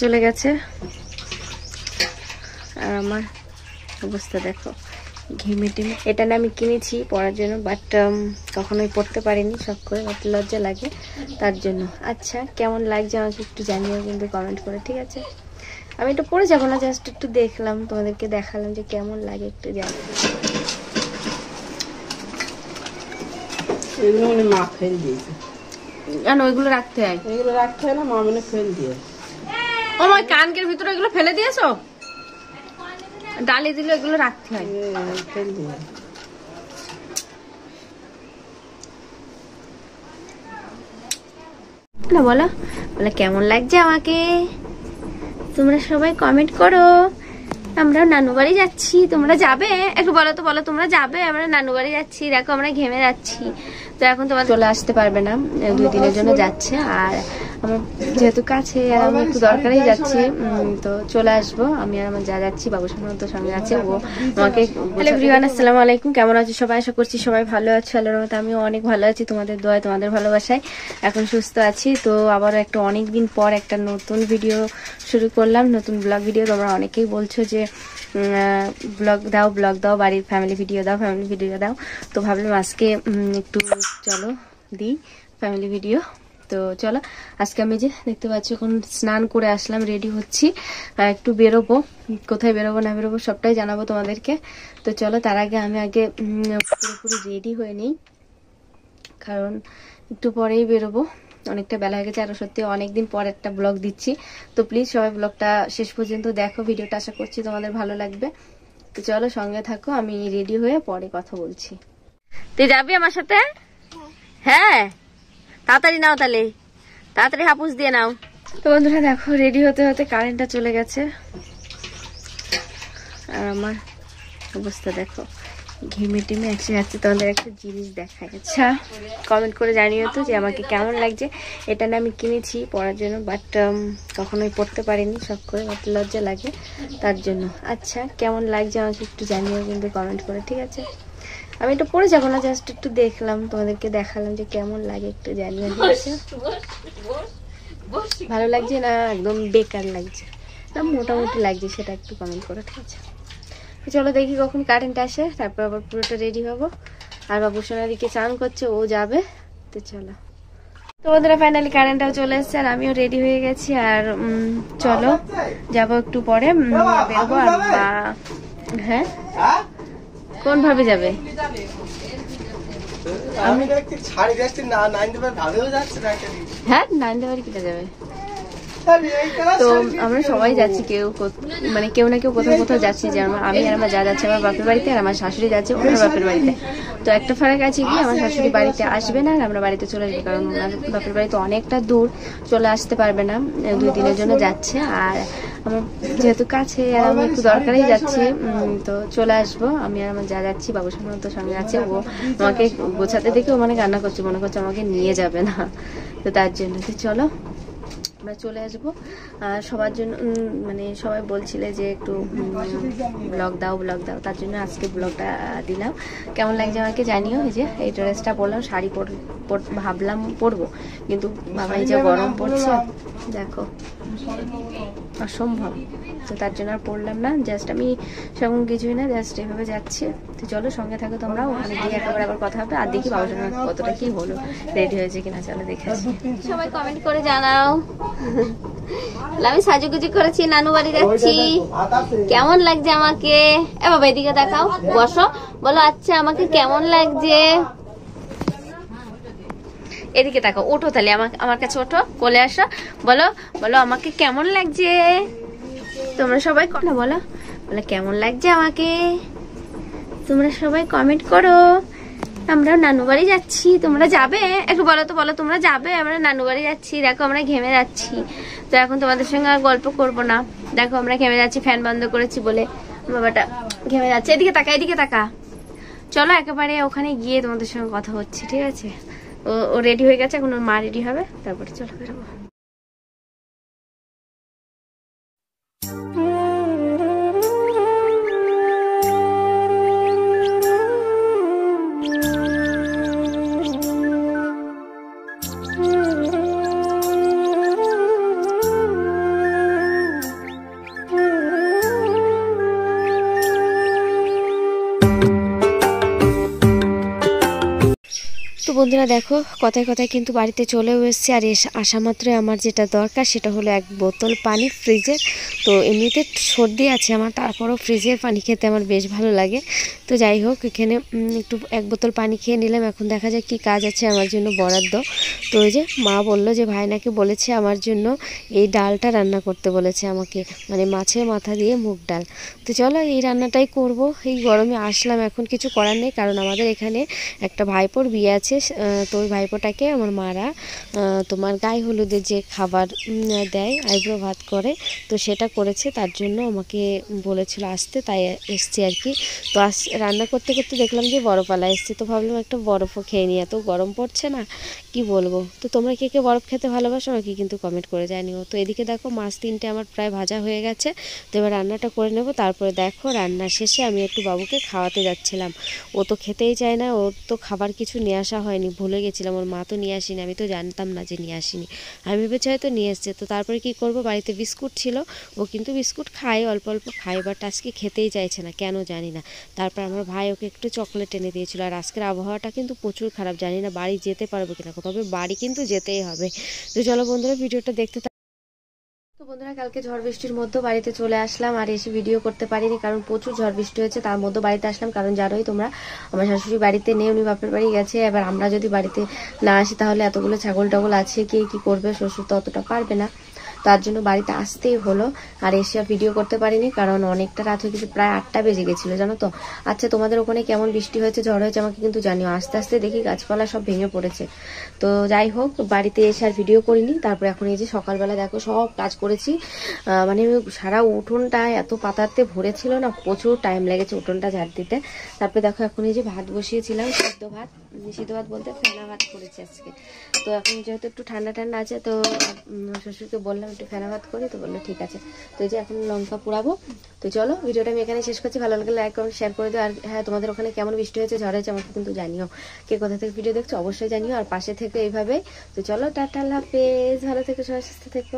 চলে গেছে আর আমার অবস্থা দেখো ঘেমে টেমে। এটা না আমি কিনেছি পরার জন্য, বাট কখনোই পরতে পারিনি, শখ করে, বাট লজ্জা লাগে তার জন্য। আচ্ছা কেমন লাগছে আমাকে একটু জানিও কিন্তু কমেন্ট করে, ঠিক আছে? আমি একটু পরে যাবো না, জাস্ট একটু দেখলাম, তোমাদেরকে দেখালাম যে কেমন লাগে একটু জানি। এগুলো মানে মা ফেল দিয়েছে। কেন ওইগুলো রাখতে হয়? এগুলো রাখতে হয় না, মা মানে ফেল দিয়ে। ও মা কানকের ভিতরে এগুলো ফেলে দিয়েছো? ডালে দিলে এগুলো রাখতে হয়। ফেল দিয়ে না বলো বলো কেমন লাগছে আমাকে, তোমরা সবাই কমেন্ট করো। আমরা নানু বাড়ি যাচ্ছি, তোমরা যাবে? একটু বলো তো, বলো তোমরা যাবে? আমরা নানু বাড়ি যাচ্ছি, দেখো আমরা ঘেমে যাচ্ছি। তো এখন তোমার চলে আসতে পারবে না, 2 দিনের জন্য যাচ্ছে। আর আমার যেহেতু কাছে আর আমি একটু দরকারেই যাচ্ছি, তো চলে আসবো। আমি আর আমার যা যাচ্ছি, বাবু তো সঙ্গে আছে, ও আমাকে। হ্যালো এভরিওয়ান, আসসালামু আলাইকুম। কেমন আছো সবাই? আশা করছি সবাই ভালো আছো। আল্লাহর রহমতে আমিও অনেক ভালো আছি, তোমাদের দোয়ায় তোমাদের ভালোবাসায় এখন সুস্থ আছি। তো আবারও একটা অনেক দিন পর একটা নতুন ভিডিও শুরু করলাম, নতুন ব্লগ ভিডিও। তোমরা অনেকেই বলছো যে ব্লগ দাও, বাড়ির ফ্যামিলি ভিডিও দাও। তো ভাবলাম আজকে একটু চলো দিই ফ্যামিলি ভিডিও। তো চলো আজকে আমি যে দেখতে পাচ্ছি এখন স্নান করে আসলাম, রেডি হচ্ছি, একটু বেরোবো। কোথায় বেরোবো না বেরোবো সবটাই জানাবো তোমাদেরকে। তো চলো তার আগে আমি পুরোপুরি রেডি হয়ে নিই, কারণ একটু পরেই বেরোবো, অনেকটা বেলা হয়ে গেছে। আরো সত্যি অনেকদিন পর একটা ব্লগ দিচ্ছি, তো প্লিজ সবাই ব্লগটা শেষ পর্যন্ত দেখো, ভিডিওটা আশা করছি তোমাদের ভালো লাগবে। তো চলো সঙ্গে থাকো, আমি রেডি হয়ে পরে কথা বলছি। তুই যাবি আমার সাথে? হ্যাঁ তাড়াতাড়ি নাও, তাহলে তাড়াতাড়ি হাপুস দিয়ে নাও। তো বন্ধুরা দেখো রেডি হতে হতে কারেন্টটা চলে গেছে আর আমার অবস্থা দেখো ঘেমে টেমে এসে যাচ্ছে। তোমাদের একটা জিনিস দেখায়, আচ্ছা কমেন্ট করে জানিও তো যে আমাকে কেমন লাগছে। এটা না আমি কিনেছি পরার জন্য, বাট কখনোই পরতে পারিনি, শখ করে, বাট লজ্জা লাগে তার জন্য। আচ্ছা কেমন লাগছে আমাকে একটু জানিও কিন্তু কমেন্ট করে, ঠিক আছে? আমি একটু পরে যাবো না, জাস্ট একটু দেখলাম, তোমাদেরকে দেখালাম যে কেমন লাগে একটু জানিও, ঠিক আছে? ভালো লাগছে না একদম বেকার লাগছে না মোটামুটি লাগছে, সেটা একটু কমেন্ট করে, ঠিক আছে? চলো দেখি কখন কারেন্ট আসে, তারপর আবার পুরোটা রেডি হবো। আর বাবু সোনাদিকে চান করছে, ও যাবে। তো চলো, তো বন্ধুরা ফাইনালি কারেন্টটাও চলে এসছে আর আমিও রেডি হয়ে গেছি। আর চলো যাবো একটু পরে, বেরোবো। আর মা, হ্যাঁ কোন ভাবে যাবে? হ্যাঁ 9 বাড়ি কিটা যাবে। তো আমরা সবাই যাচ্ছি, কেউ না কেউ কোথাও কোথাও যাচ্ছি। যে আমি আর আমার যা যাচ্ছে আমার বাপের বাড়িতে, আর আমার শাশুড়ি যাচ্ছে ওনার বাপের বাড়িতে। তো একটা ফারাক আছে কি, আমার শাশুড়ি বাড়িতে আসবে না আর আমরা বাড়িতে চলে আসবো, কারণ ওনার বাপের বাড়িতে অনেকটা দূর, চলে আসতে পারবে না, 2 দিনের জন্য যাচ্ছে। আর আমার যেহেতু কাছে আর আমি একটু দরকারেই যাচ্ছি, তো চলে আসবো। আমি আর আমার যা যাচ্ছি, বাবু তো সঙ্গে আছে, ও আমাকে গোছাতে দেখে ও মানে কান্না করছে, মনে করছে আমাকে নিয়ে যাবে না, তো তার জন্য। তো চলো আমরা চলে আসবো। আর সবার জন্য মানে সবাই বলছিলে যে একটু ব্লগ দাও, তার জন্য আজকে ব্লগটা দিলাম। কেমন লাগছে আমাকে জানিও। এই ড্রেসটা পরলাম, শাড়ি ভাবলাম পরবো, কিন্তু বাবা এই যে গরম পড়ছে দেখো অসম্ভব, তো তার জন্য আর পরলাম না। জাস্ট আমি সেরকম কিছুই না, জাস্ট এভাবে যাচ্ছি। তো চলো সঙ্গে থাকো তোমরা, ওখানে গিয়ে একেবারে আবার কথা হবে। আর দেখি বাবার সঙ্গে কতটা কি হলো, রেডি হয়েছে কিনা, চলো দেখেছি। সবাই কমেন্ট করে জানাও। আমি সাজুগুজু করেছি, নানু বাড়ি যাচ্ছি, কেমন লাগছে আমাকে? এ বাবা এদিকে দেখাও, বসো, বলো আচ্ছা আমাকে কেমন লাগছে। এদিকে তাকাও, ওঠো তাহলে আমার কাছে ওঠো, কোলে আসো, বলো আমাকে কেমন লাগছে। তোমরা সবাই কথা বলো কেমন লাগছে আমাকে, তোমরা সবাই কমেন্ট করো। আমরা নানু বাড়ি যাচ্ছি, তোমরা যাবে? একটু বলো তো, বলো তোমরা যাবে? আমরা নানু বাড়ি যাচ্ছি, দেখো আমরা ঘেমে যাচ্ছি। তো এখন তোমাদের সঙ্গে আর গল্প করবো না, দেখো আমরা ঘেমে যাচ্ছি, ফ্যান বন্ধ করেছি বলে বাবাটা ঘেমে যাচ্ছে। এদিকে তাকা। চলো একেবারে ওখানে গিয়ে তোমাদের সঙ্গে কথা হচ্ছে, ঠিক আছে? ও রেডি হয়ে গেছে, এখন ওর মা রেডি হবে, তারপরে চলো বেরোবো। বন্ধুরা দেখো কথায় কথায় কিন্তু বাড়িতে চলেও এসেছে। আর আসা মাত্রই আমার যেটা দরকার সেটা হলো 1 বোতল পানি ফ্রিজের। তো এমনিতে সর্দি আছে আমার, তারপরও ফ্রিজের পানি খেতে আমার বেশ ভালো লাগে। তো যাই হোক এখানে একটু 1 বোতল পানি খেয়ে নিলাম। এখন দেখা যাক কি কাজ আছে আমার জন্য বরাদ্দ। তো ওই যে মা বলল যে ভাইনাকে বলেছে আমার জন্য এই ডালটা রান্না করতে বলেছে আমাকে, মানে মাছের মাথা দিয়ে মুগ ডাল। তো চলো এই রান্নাটাই করব। এই গরমে আসলাম, এখন কিছু করার নেই, কারণ আমাদের এখানে একটা ভাইপোর বিয়ে আছে। তো ওই ভাইপোটাকে আমার মারা তোমার গায়ে হলুদের যে খাবার দেয়, আইব্রো ভাত করে, তো সেটা করেছে, তার জন্য আমাকে বলেছিল আসতে, তাই এসছি আর কি। তো রান্না করতে করতে দেখলাম যে বরফওয়ালা এসছে, তো ভাবলাম একটা বরফও খেয়ে নিই, এত গরম পড়ছে না, কি বলবো। তো তোমরা কে কে বরফ খেতে ভালোবাসো নাকি কিন্তু কমেন্ট করে জানিও। তো এদিকে দেখো মাছ 3টে আমার প্রায় ভাজা হয়ে গেছে। তো এবার রান্নাটা করে নেব। তারপরে দেখো রান্না শেষে আমি একটু বাবুকে খাওয়াতে যাচ্ছিলাম। ও তো খেতেই চায় না, ওর তো খাবার কিছু নিয়ে আসা হয়নি, ভুলে গেছিলাম, ওর মা তো নিয়ে আসেনি, আমি তো জানতাম না যে নিয়ে আসেনি, আমি ভেবেছি হয়তো নিয়ে এসছে। তো তারপরে কি করব, বাড়িতে বিস্কুট ছিল, ও কিন্তু বিস্কুট খায়, অল্প অল্প খায়, বাট আজকে খেতেই চাইছে না, কেন জানি না। তারপর আমার ভাই ওকে একটু চকলেট এনে দিয়েছিল। আর আজকের আবহাওয়াটা কিন্তু প্রচুর খারাপ, জানি না বাড়ি যেতে পারবো কিনা, তবে বাড়ি কিন্তু যেতেই হবে। তো চলো বন্ধুরা ভিডিওটা দেখতে। তো বন্ধুরা কালকে ঝড় বৃষ্টির মধ্যে বাড়িতে চলে আসলাম, আর এসে ভিডিও করতে পারিনি, কারণ প্রচুর ঝড় বৃষ্টি হয়েছে, তার মধ্যে বাড়িতে আসলাম, কারণ জানোই তোমরা আমার শাশুড়ি বাড়িতে নেই, উনি বাপের বাড়ি গেছে। এবার আমরা যদি বাড়িতে না আসি তাহলে এতগুলো ছাগল টাগল আছে, কে কি করবে, শ্বশুর তো অতটা পারবে না, তার জন্য বাড়িতে আসতেই হলো। আর এসে আর ভিডিও করতে পারিনি, কারণ অনেকটা রাত হয়ে গেছে, প্রায় 8টা বেজে গেছিলো জানো তো। আচ্ছা তোমাদের ওখানে কেমন বৃষ্টি হয়েছে, ঝড় হয়েছে আমাকে কিন্তু জানিও। আস্তে আস্তে দেখি গাছপালা সব ভেঙে পড়েছে। তো যাই হোক বাড়িতে এসে আর ভিডিও করিনি। তারপরে এখন এই যে সকালবেলা দেখো সব কাজ করেছি, মানে সারা উঠোনটা এত পাতাতে ভরেছিল না, প্রচুর টাইম লেগেছে উঠোনটা ঝাড় দিতে। তারপরে দেখো এখন এই যে ভাত বসিয়েছিলাম, সিদ্ধ ভাত বলতে ফেনা ভাত করেছি আজকে। তো এখন যেহেতু একটু ঠান্ডা ঠান্ডা আছে, তো শ্বশুরকে বললাম একটু ফেনা ভাত করি, তো বললো ঠিক আছে। তো এই যে এখন লঙ্কা পোড়াবো। তো চলো ভিডিওটা আমি এখানে শেষ করছি, ভালো লাগলে লাইক কমেন্ট শেয়ার করে দিও। আর হ্যাঁ তোমাদের ওখানে কেমন বৃষ্টি হয়েছে, ঝড় হয়েছে আমাকে কিন্তু জানিও, কে কোথা থেকে ভিডিও দেখছো অবশ্যই জানিও, আর পাশে থেকে এইভাবে। তো চলো টাটা, আল্লাহ হাফেজ, ভালো থেকো, সবাই সুস্থ থেকো।